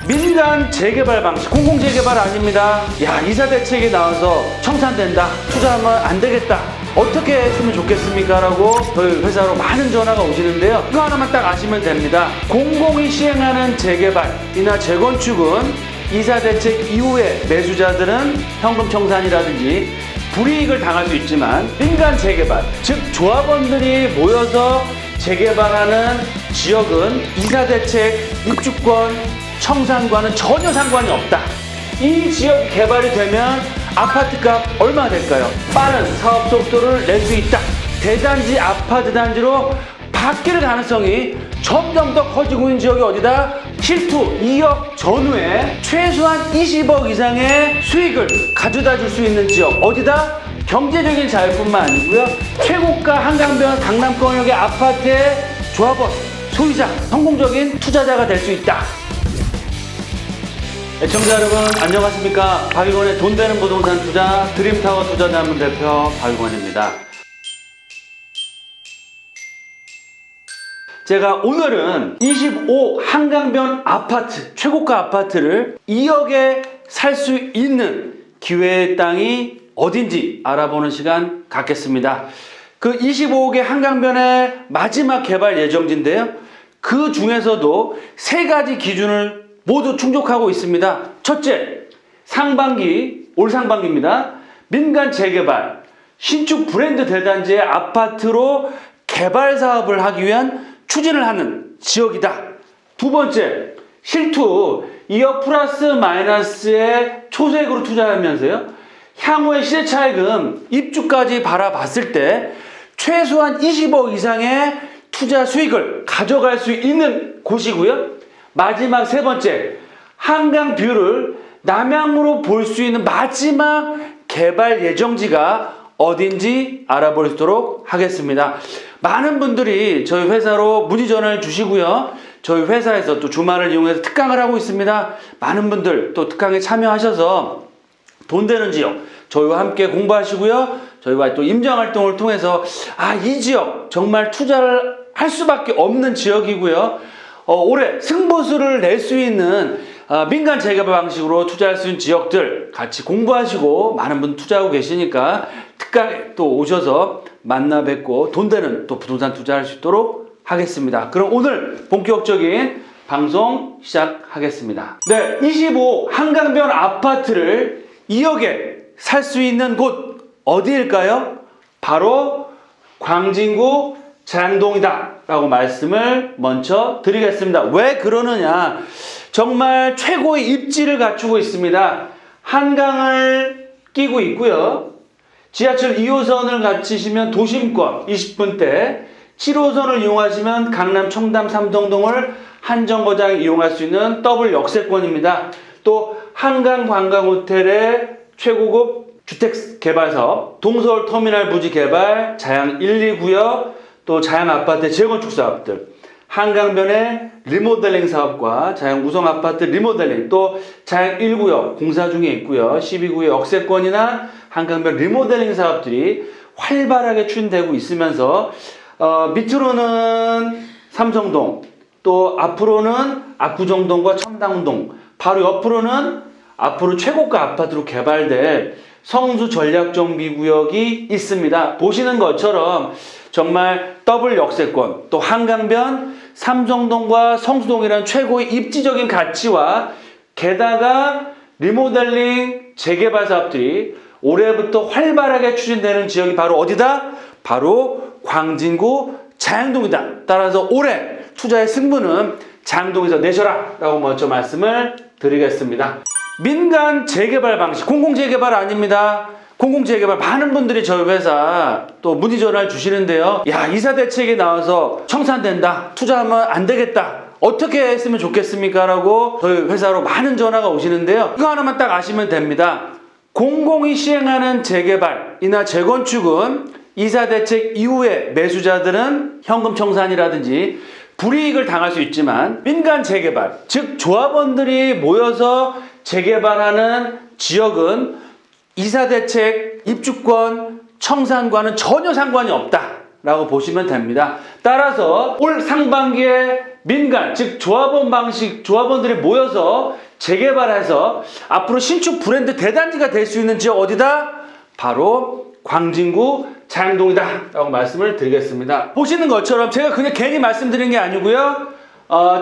민간 재개발 방식, 공공재개발 아닙니다. 야, 이사대책이 나와서 청산된다, 투자하면 안 되겠다, 어떻게 했으면 좋겠습니까? 라고 저희 회사로 많은 전화가 오시는데요. 이거 하나만 딱 아시면 됩니다. 공공이 시행하는 재개발이나 재건축은 이사대책 이후에 매수자들은 현금 청산이라든지 불이익을 당할 수 있지만, 민간 재개발, 즉 조합원들이 모여서 재개발하는 지역은 이사대책 입주권 청산과는 전혀 상관이 없다. 이 지역 개발이 되면 아파트값 얼마나 될까요? 빠른 사업 속도를 낼 수 있다. 대단지, 아파트 단지로 바뀔 가능성이 점점 더 커지고 있는 지역이 어디다? 실투 2억 전후에 최소한 20억 이상의 수익을 가져다 줄 수 있는 지역 어디다? 경제적인 자유뿐만 아니고요, 최고가 한강변 강남권역의 아파트의 조합원, 소유자, 성공적인 투자자가 될 수 있다. 애청자 여러분 안녕하십니까? 박일권의 돈 되는 부동산 투자 드림타워 투자자문 대표 박일권입니다. 제가 오늘은 25 한강변 아파트, 최고가 아파트를 2억에 살 수 있는 기회의 땅이 어딘지 알아보는 시간 갖겠습니다. 그 25억의 한강변의 마지막 개발 예정지인데요. 그 중에서도 세 가지 기준을 모두 충족하고 있습니다. 첫째, 상반기, 올 상반기입니다. 민간 재개발, 신축 브랜드 대단지의 아파트로 개발 사업을 하기 위한 추진을 하는 지역이다. 두 번째, 실투 2억 플러스 마이너스의 초세액으로 투자하면서요, 향후의 시세차익은 입주까지 바라봤을 때 최소한 20억 이상의 투자 수익을 가져갈 수 있는 곳이고요. 마지막 세 번째, 한강 뷰를 남향으로 볼 수 있는 마지막 개발 예정지가 어딘지 알아볼 수 있도록 하겠습니다. 많은 분들이 저희 회사로 문의 전화를 주시고요, 저희 회사에서 또 주말을 이용해서 특강을 하고 있습니다. 많은 분들 또 특강에 참여하셔서 돈 되는 지역 저희와 함께 공부하시고요, 저희와 또 임장활동을 통해서 이 지역 정말 투자를 할 수밖에 없는 지역이고요, 올해 승부수를 낼 수 있는 민간 재개발 방식으로 투자할 수 있는 지역들 같이 공부하시고, 많은 분 투자하고 계시니까 특강에 또 오셔서 만나 뵙고 돈 되는 또 부동산 투자할 수 있도록 하겠습니다. 그럼 오늘 본격적인 방송 시작하겠습니다. 네, 25 한강변 아파트를 2억에 살 수 있는 곳 어디일까요? 바로 광진구 장동이다 라고 말씀을 먼저 드리겠습니다. 왜 그러느냐, 정말 최고의 입지를 갖추고 있습니다. 한강을 끼고 있고요, 지하철 2호선을 갖추시면 도심권 20분대, 7호선을 이용하시면 강남 청담 삼성동을 한 정거장에 이용할 수 있는 더블 역세권입니다. 또 한강 관광호텔의 최고급 주택 개발 사업, 동서울 터미널 부지 개발, 자양 1, 2구역, 또 자양 아파트 재건축 사업들, 한강변의 리모델링 사업과 자양 우성 아파트 리모델링, 또 자양 1구역 공사 중에 있고요, 12구역 역세권이나 한강변 리모델링 사업들이 활발하게 추진되고 있으면서 밑으로는 삼성동, 또 앞으로는 압구정동과 청담동, 바로 옆으로는 앞으로 최고가 아파트로 개발될 성수 전략정비구역이 있습니다. 보시는 것처럼 정말 더블 역세권, 또 한강변, 삼성동과 성수동이라는 최고의 입지적인 가치와, 게다가 리모델링 재개발 사업들이 올해부터 활발하게 추진되는 지역이 바로 어디다? 바로 광진구 자양동이다. 따라서 올해 투자의 승부는 자양동에서 내셔라 라고 먼저 말씀을 드리겠습니다. 민간 재개발 방식, 공공재개발 아닙니다. 공공재개발, 많은 분들이 저희 회사 또 문의 전화를 주시는데요. 야, 이사대책이 나와서 청산된다, 투자하면 안 되겠다, 어떻게 했으면 좋겠습니까? 라고 저희 회사로 많은 전화가 오시는데요. 이거 하나만 딱 아시면 됩니다. 공공이 시행하는 재개발이나 재건축은 이사대책 이후에 매수자들은 현금 청산이라든지 불이익을 당할 수 있지만, 민간 재개발, 즉 조합원들이 모여서 재개발하는 지역은 이사대책 입주권 청산과는 전혀 상관이 없다 라고 보시면 됩니다. 따라서 올 상반기에 민간, 즉 조합원 방식, 조합원들이 모여서 재개발해서 앞으로 신축 브랜드 대단지가 될 수 있는 지역 어디다? 바로 광진구 자양동이다 라고 말씀을 드리겠습니다. 보시는 것처럼 제가 그냥 괜히 말씀드린 게 아니고요.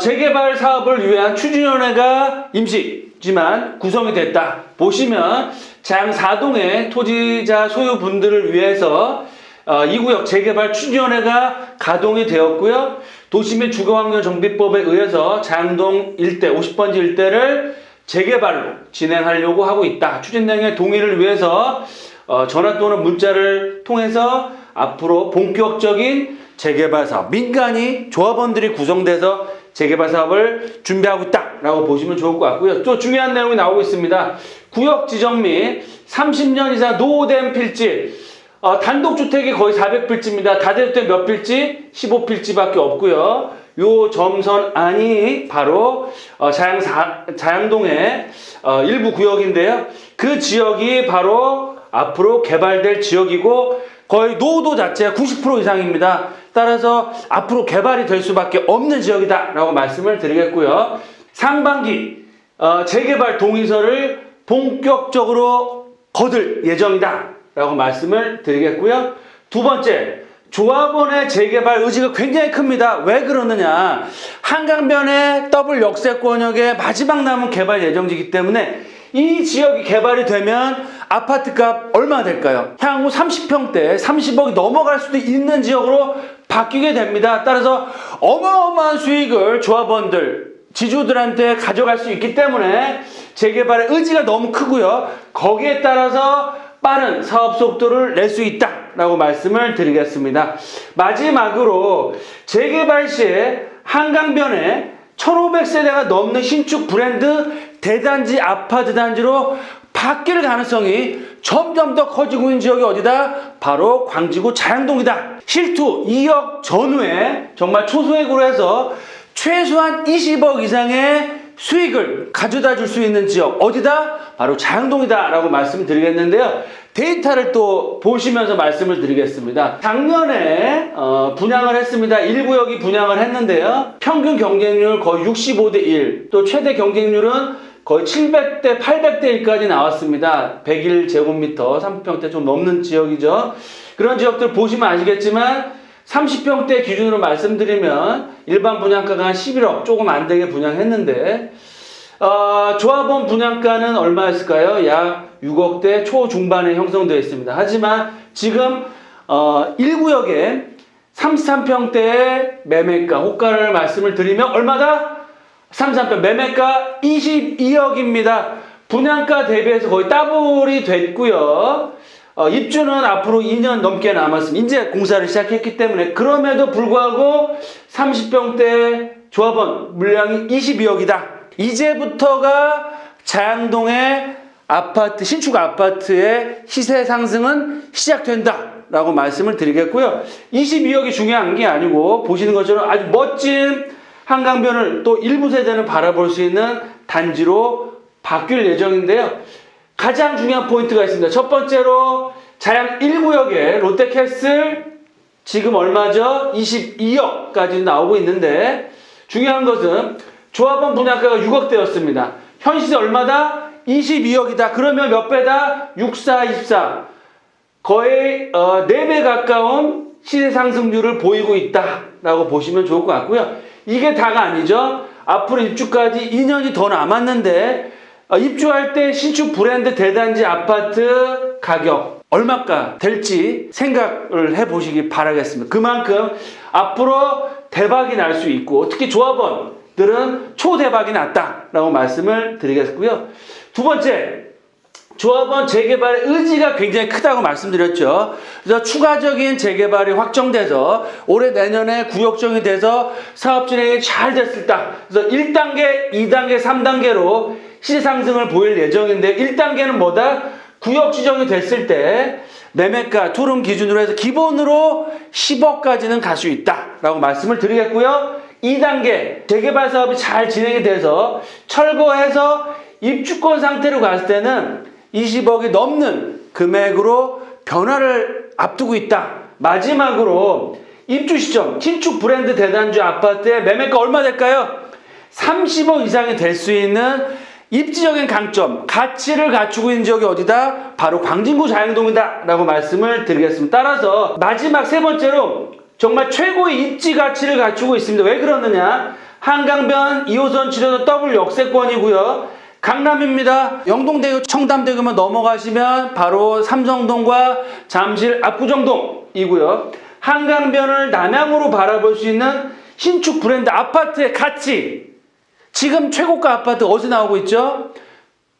재개발 사업을 위한 추진위원회가 임시지만 구성이 됐다. 보시면 자양 4동의 토지자 소유분들을 위해서 이 구역 재개발 추진위원회가 가동이 되었고요. 도시및 주거환경정비법에 의해서 자양동 일대 50번지 일대를 재개발로 진행하려고 하고 있다. 추진행의 동의를 위해서 전화 또는 문자를 통해서 앞으로 본격적인 재개발 사업, 민간이 조합원들이 구성돼서 재개발 사업을 준비하고 있다라고 보시면 좋을 것 같고요. 또 중요한 내용이 나오고 있습니다. 구역 지정 및 30년 이상 노후된 필지, 단독주택이 거의 400필지입니다. 다대주택 몇 필지? 15필지밖에 없고요. 요 점선안이 바로 자양동의 일부 구역인데요. 그 지역이 바로 앞으로 개발될 지역이고 거의 노후도 자체가 90% 이상입니다. 따라서 앞으로 개발이 될 수밖에 없는 지역이다 라고 말씀을 드리겠고요. 상반기 재개발 동의서를 본격적으로 거둘 예정이다 라고 말씀을 드리겠고요. 두 번째, 조합원의 재개발 의지가 굉장히 큽니다. 왜 그러느냐, 한강변의 더블 역세권역의 마지막 남은 개발 예정지이기 때문에 이 지역이 개발이 되면 아파트값 얼마 될까요? 향후 30평대 30억이 넘어갈 수도 있는 지역으로 바뀌게 됩니다. 따라서 어마어마한 수익을 조합원들, 지주들한테 가져갈 수 있기 때문에 재개발의 의지가 너무 크고요. 거기에 따라서 빠른 사업 속도를 낼 수 있다라고 말씀을 드리겠습니다. 마지막으로 재개발 시에 한강변에 1500세대가 넘는 신축 브랜드 대단지 아파트 단지로 바뀔 가능성이 점점 더 커지고 있는 지역이 어디다? 바로 광진구 자양동이다. 실투 2억 전후에 정말 초소액으로 해서 최소한 20억 이상의 수익을 가져다 줄 수 있는 지역 어디다? 바로 자양동이다 라고 말씀드리겠는데요. 데이터를 또 보시면서 말씀을 드리겠습니다. 작년에 분양을 했습니다. 1구역이 분양을 했는데요. 평균 경쟁률 거의 65대 1, 또 최대 경쟁률은 거의 700대 800대 1까지 나왔습니다. 101제곱미터 30평대 좀 넘는 지역이죠. 그런 지역들 보시면 아시겠지만 30평대 기준으로 말씀드리면 일반 분양가가 한 11억 조금 안 되게 분양했는데 조합원 분양가는 얼마였을까요? 약 6억대 초중반에 형성되어 있습니다. 하지만 지금 1구역에 33평대의 매매가, 호가를 말씀을 드리면 얼마다? 33평 매매가 22억입니다. 분양가 대비해서 거의 더블이 됐고요. 입주는 앞으로 2년 넘게 남았습니다. 이제 공사를 시작했기 때문에 그럼에도 불구하고 30평대 조합원 물량이 22억이다. 이제부터가 자양동의 아파트, 신축 아파트의 시세 상승은 시작된다 라고 말씀을 드리겠고요. 22억이 중요한 게 아니고 보시는 것처럼 아주 멋진 한강변을 또 일부 세대는 바라볼 수 있는 단지로 바뀔 예정인데요. 가장 중요한 포인트가 있습니다. 첫 번째로 자양 1구역에 롯데캐슬 지금 얼마죠? 22억까지 나오고 있는데 중요한 것은 조합원 분양가가 6억대였습니다. 현 시세 얼마다? 22억이다. 그러면 몇 배다? 64, 24. 거의 4배 가까운 시세 상승률을 보이고 있다라고 보시면 좋을 것 같고요. 이게 다가 아니죠. 앞으로 입주까지 2년이 더 남았는데 입주할 때 신축 브랜드 대단지 아파트 가격 얼마가 될지 생각을 해보시기 바라겠습니다. 그만큼 앞으로 대박이 날 수 있고 특히 조합원들은 초대박이 났다라고 말씀을 드리겠고요. 두 번째, 조합원 재개발의 의지가 굉장히 크다고 말씀드렸죠. 그래서 추가적인 재개발이 확정돼서 올해 내년에 구역정이 돼서 사업 진행이 잘 됐을 때 그래서 1단계, 2단계, 3단계로 시세 상승을 보일 예정인데 1단계는 뭐다? 구역 지정이 됐을 때 매매가 토름 기준으로 해서 기본으로 10억까지는 갈 수 있다라고 말씀을 드리겠고요. 2단계 재개발 사업이 잘 진행이 돼서 철거해서 입주권 상태로 갔을 때는 20억이 넘는 금액으로 변화를 앞두고 있다. 마지막으로 입주 시점 신축 브랜드 대단지 아파트의 매매가 얼마 될까요? 30억 이상이 될 수 있는 입지적인 강점, 가치를 갖추고 있는 지역이 어디다? 바로 광진구 자양동이다 라고 말씀을 드리겠습니다. 따라서 마지막 세 번째로 정말 최고의 입지 가치를 갖추고 있습니다. 왜 그러느냐? 한강변 2호선 7호선 더블 역세권이고요. 강남입니다. 영동대교 청담대교만 넘어가시면 바로 삼성동과 잠실 압구정동이고요. 한강변을 남향으로 바라볼 수 있는 신축 브랜드 아파트의 가치, 지금 최고가 아파트 어디서 나오고 있죠?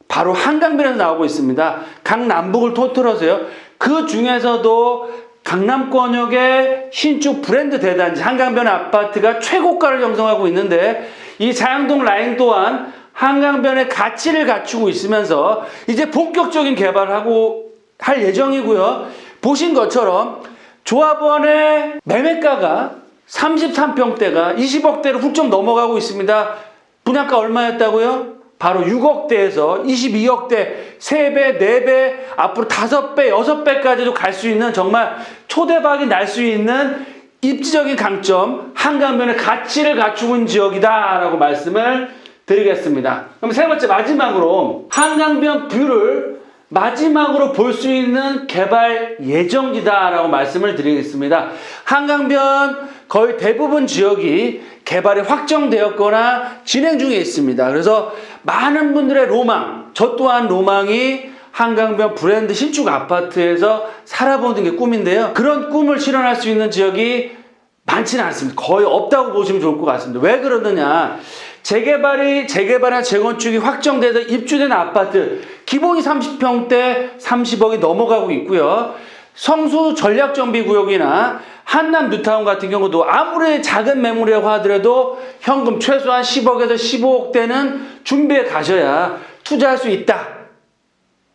바로 한강변에서 나오고 있습니다. 강남북을 통틀어서요. 그 중에서도 강남권역의 신축 브랜드 대단지 한강변 아파트가 최고가를 형성하고 있는데, 이 자양동 라인 또한 한강변의 가치를 갖추고 있으면서 이제 본격적인 개발을 하고 할 예정이고요. 보신 것처럼 조합원의 매매가가 33평대가 20억대로 훌쩍 넘어가고 있습니다. 분양가 얼마였다고요? 바로 6억대에서 22억대, 3배, 4배, 앞으로 5배, 6배까지도 갈 수 있는 정말 초대박이 날 수 있는 입지적인 강점, 한강변의 가치를 갖추고 있는 지역이다라고 말씀을 드리겠습니다. 그럼 세 번째 마지막으로 한강변 뷰를 마지막으로 볼 수 있는 개발 예정지다라고 말씀을 드리겠습니다. 한강변 거의 대부분 지역이 개발이 확정되었거나 진행 중에 있습니다. 그래서 많은 분들의 로망, 저 또한 로망이 한강변 브랜드 신축 아파트에서 살아보는 게 꿈인데요. 그런 꿈을 실현할 수 있는 지역이 많지는 않습니다. 거의 없다고 보시면 좋을 것 같습니다. 왜 그러느냐? 재개발이나 재건축이 확정돼서 입주된 아파트 기본이 30평대 30억이 넘어가고 있고요. 성수 전략정비구역이나 한남 뉴타운 같은 경우도 아무리 작은 매물이라고 하더라도 현금 최소한 10억에서 15억대는 준비해 가셔야 투자할 수 있다.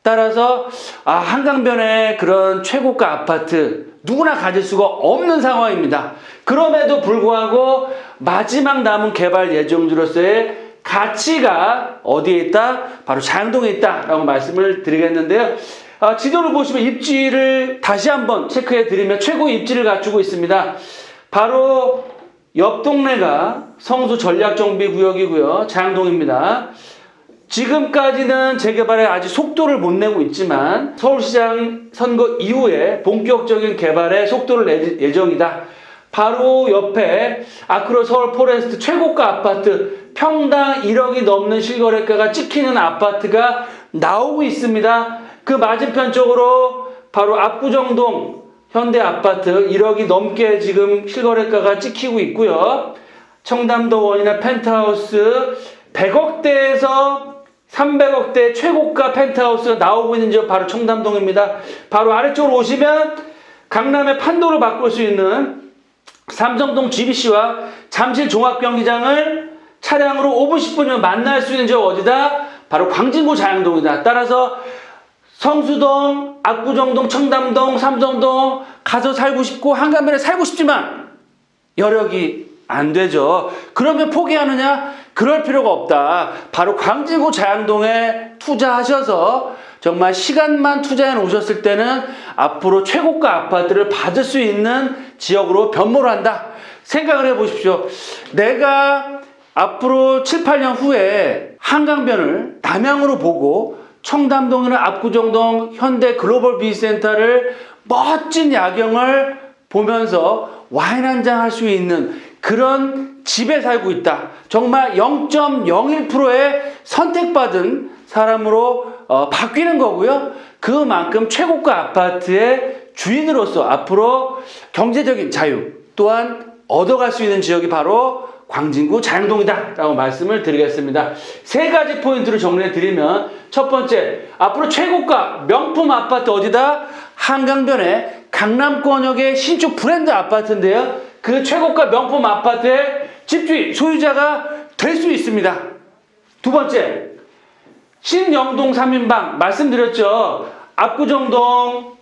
따라서 한강변의 그런 최고가 아파트 누구나 가질 수가 없는 상황입니다. 그럼에도 불구하고 마지막 남은 개발 예정지로서의 가치가 어디에 있다? 바로 자양동에 있다라고 말씀을 드리겠는데요. 지도를 보시면 입지를 다시 한번 체크해 드리면 최고의 입지를 갖추고 있습니다. 바로 옆 동네가 성수 전략정비구역이고요. 자양동입니다. 지금까지는 재개발에 아직 속도를 못 내고 있지만 서울시장 선거 이후에 본격적인 개발에 속도를 낼 예정이다. 바로 옆에 아크로 서울 포레스트 최고가 아파트 평당 1억이 넘는 실거래가가 찍히는 아파트가 나오고 있습니다. 그 맞은편 쪽으로 바로 압구정동 현대아파트 1억이 넘게 지금 실거래가가 찍히고 있고요. 청담도 원이나 펜트하우스 100억대에서 300억대 최고가 펜트하우스가 나오고 있는 지역 바로 청담동입니다. 바로 아래쪽으로 오시면 강남의 판도를 바꿀 수 있는 삼성동 GBC와 잠실 종합경기장을 차량으로 5분 10분이면 만날 수 있는 지역 어디다? 바로 광진구 자양동이다. 따라서 성수동, 압구정동, 청담동, 삼성동 가서 살고 싶고 한강변에 살고 싶지만 여력이 안 되죠. 그러면 포기하느냐? 그럴 필요가 없다. 바로 광진구 자양동에 투자하셔서 정말 시간만 투자해 놓으셨을 때는 앞으로 최고가 아파트를 받을 수 있는 지역으로 변모를 한다. 생각을 해보십시오. 내가 앞으로 7, 8년 후에 한강변을 남향으로 보고 청담동이나 압구정동 현대 글로벌 비즈센터를 멋진 야경을 보면서 와인 한잔 할 수 있는 그런 집에 살고 있다. 정말 0.01%의 선택받은 사람으로 바뀌는 거고요. 그만큼 최고가 아파트의 주인으로서 앞으로 경제적인 자유 또한 얻어갈 수 있는 지역이 바로 광진구 자양동이다 라고 말씀을 드리겠습니다. 세 가지 포인트를 정리해 드리면, 첫 번째, 앞으로 최고가 명품 아파트 어디다? 한강변의 강남권역의 신축 브랜드 아파트인데요. 그 최고가 명품 아파트의 집주인, 소유자가 될 수 있습니다. 두 번째, 신영동 3인방 말씀드렸죠. 압구정동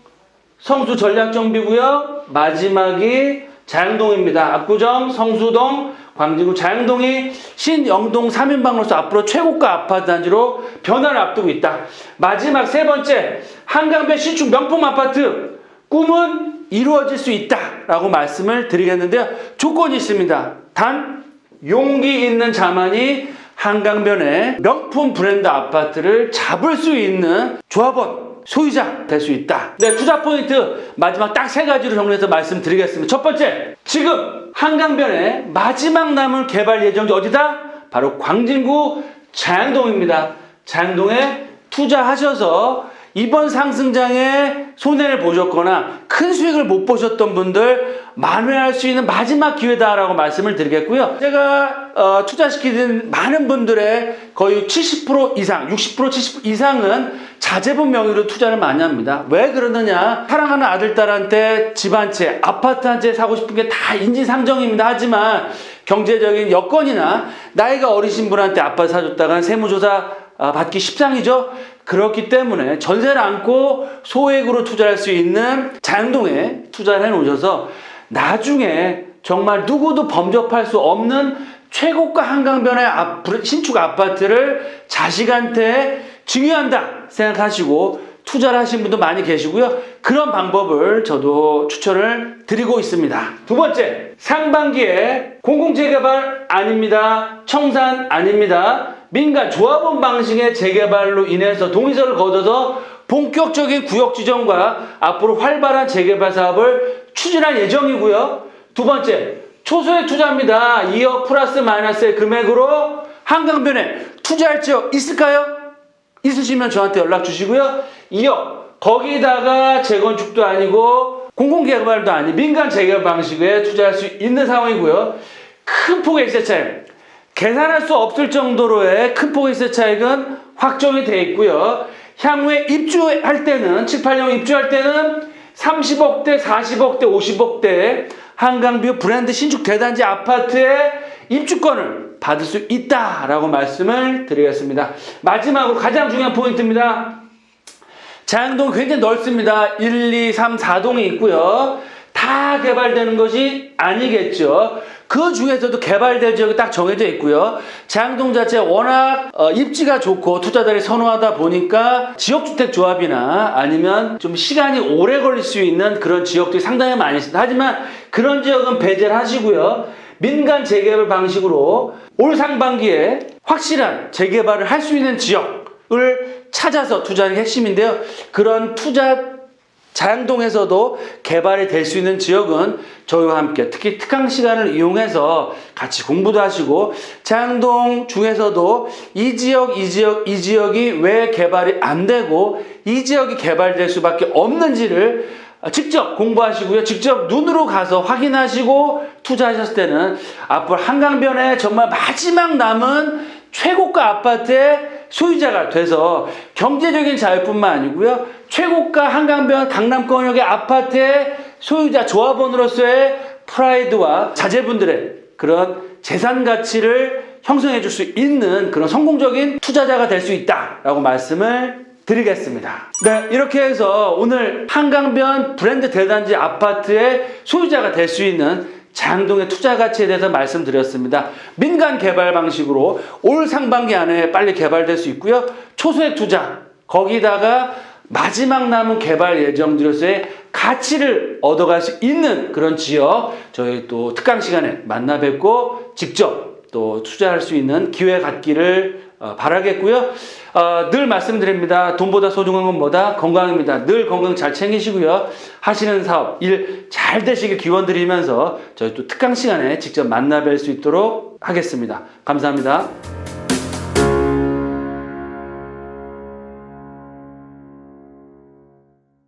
성수 전략정비구역, 마지막이 자양동입니다. 압구정, 성수동, 광진구 자양동이 신영동 3인방으로서 앞으로 최고가 아파트 단지로 변화를 앞두고 있다. 마지막 세 번째, 한강변 신축 명품 아파트 꿈은 이루어질 수 있다라고 말씀을 드리겠는데요. 조건이 있습니다. 단 용기 있는 자만이 한강변의 명품 브랜드 아파트를 잡을 수 있는 조합원 소유자 될 수 있다. 네, 투자 포인트 마지막 딱 3가지로 정리해서 말씀드리겠습니다. 첫 번째, 지금 한강변의 마지막 남은 개발 예정지 어디다? 바로 광진구 자양동입니다. 자양동에 투자하셔서 이번 상승장에 손해를 보셨거나 큰 수익을 못 보셨던 분들 만회할 수 있는 마지막 기회다라고 말씀을 드리겠고요. 제가 투자시키는 많은 분들의 거의 70% 이상, 60%, 70% 이상은 자제분 명의로 투자를 많이 합니다. 왜 그러느냐? 사랑하는 아들, 딸한테 집 한 채, 아파트 한 채 사고 싶은 게 다 인지상정입니다. 하지만 경제적인 여건이나 나이가 어리신 분한테 아파트 사줬다가 세무조사 받기 십상이죠. 그렇기 때문에 전세를 안고 소액으로 투자할 수 있는 자양동에 투자를 해놓으셔서 나중에 정말 누구도 범접할 수 없는 최고가 한강변의 신축 아파트를 자식한테 증여한다 생각하시고 투자를 하신 분도 많이 계시고요. 그런 방법을 저도 추천을 드리고 있습니다. 두 번째, 상반기에 공공재개발 아닙니다. 청산 아닙니다. 민간 조합원 방식의 재개발로 인해서 동의서를 거둬서 본격적인 구역 지정과 앞으로 활발한 재개발 사업을 추진할 예정이고요. 두 번째, 초소액 투자입니다. 2억 플러스 마이너스의 금액으로 한강변에 투자할 지역 있을까요? 있으시면 저한테 연락 주시고요. 2억, 거기다가 재건축도 아니고 공공개발도 아닌 민간 재개발 방식에 투자할 수 있는 상황이고요. 큰 폭의 시세 차익, 계산할 수 없을 정도로의 큰 폭의 시세 차익은 확정이 되어 있고요. 향후에 입주할 때는 7, 8년 입주할 때는 30억대, 40억대, 50억대 한강뷰 브랜드 신축 대단지 아파트의 입주권을 받을 수 있다라고 말씀을 드리겠습니다. 마지막으로 가장 중요한 포인트입니다. 자양동 굉장히 넓습니다. 1, 2, 3, 4동이 있고요. 다 개발되는 것이 아니겠죠. 그 중에서도 개발될 지역이 딱 정해져 있고요. 자양동 자체가 워낙 입지가 좋고 투자자들이 선호하다 보니까 지역주택 조합이나 아니면 좀 시간이 오래 걸릴 수 있는 그런 지역들이 상당히 많이 있습니다. 하지만 그런 지역은 배제를 하시고요. 민간 재개발 방식으로 올 상반기에 확실한 재개발을 할 수 있는 지역을 찾아서 투자하는 게 핵심인데요. 그런 투자 자양동에서도 개발이 될 수 있는 지역은 저희와 함께 특히 특강 시간을 이용해서 같이 공부도 하시고 자양동 중에서도 이 지역이 왜 개발이 안 되고 이 지역이 개발될 수밖에 없는지를 직접 공부하시고요. 직접 눈으로 가서 확인하시고 투자하셨을 때는 앞으로 한강변에 정말 마지막 남은 최고가 아파트의 소유자가 돼서 경제적인 자유뿐만 아니고요. 최고가 한강변 강남권역의 아파트의 소유자 조합원으로서의 프라이드와 자제분들의 그런 재산 가치를 형성해 줄 수 있는 그런 성공적인 투자자가 될 수 있다라고 말씀을 드리겠습니다. 네, 이렇게 해서 오늘 한강변 브랜드 대단지 아파트의 소유자가 될 수 있는 자양동의 투자 가치에 대해서 말씀드렸습니다. 민간 개발 방식으로 올 상반기 안에 빨리 개발될 수 있고요. 초소액 투자, 거기다가 마지막 남은 개발 예정지로서의 가치를 얻어갈 수 있는 그런 지역, 저희 또 특강 시간에 만나 뵙고 직접 또 투자할 수 있는 기회 갖기를 바라겠고요. 늘 말씀드립니다. 돈보다 소중한 건 뭐다? 건강입니다. 늘 건강 잘 챙기시고요. 하시는 사업, 일 잘 되시길 기원드리면서 저희 또 특강 시간에 직접 만나 뵐 수 있도록 하겠습니다. 감사합니다.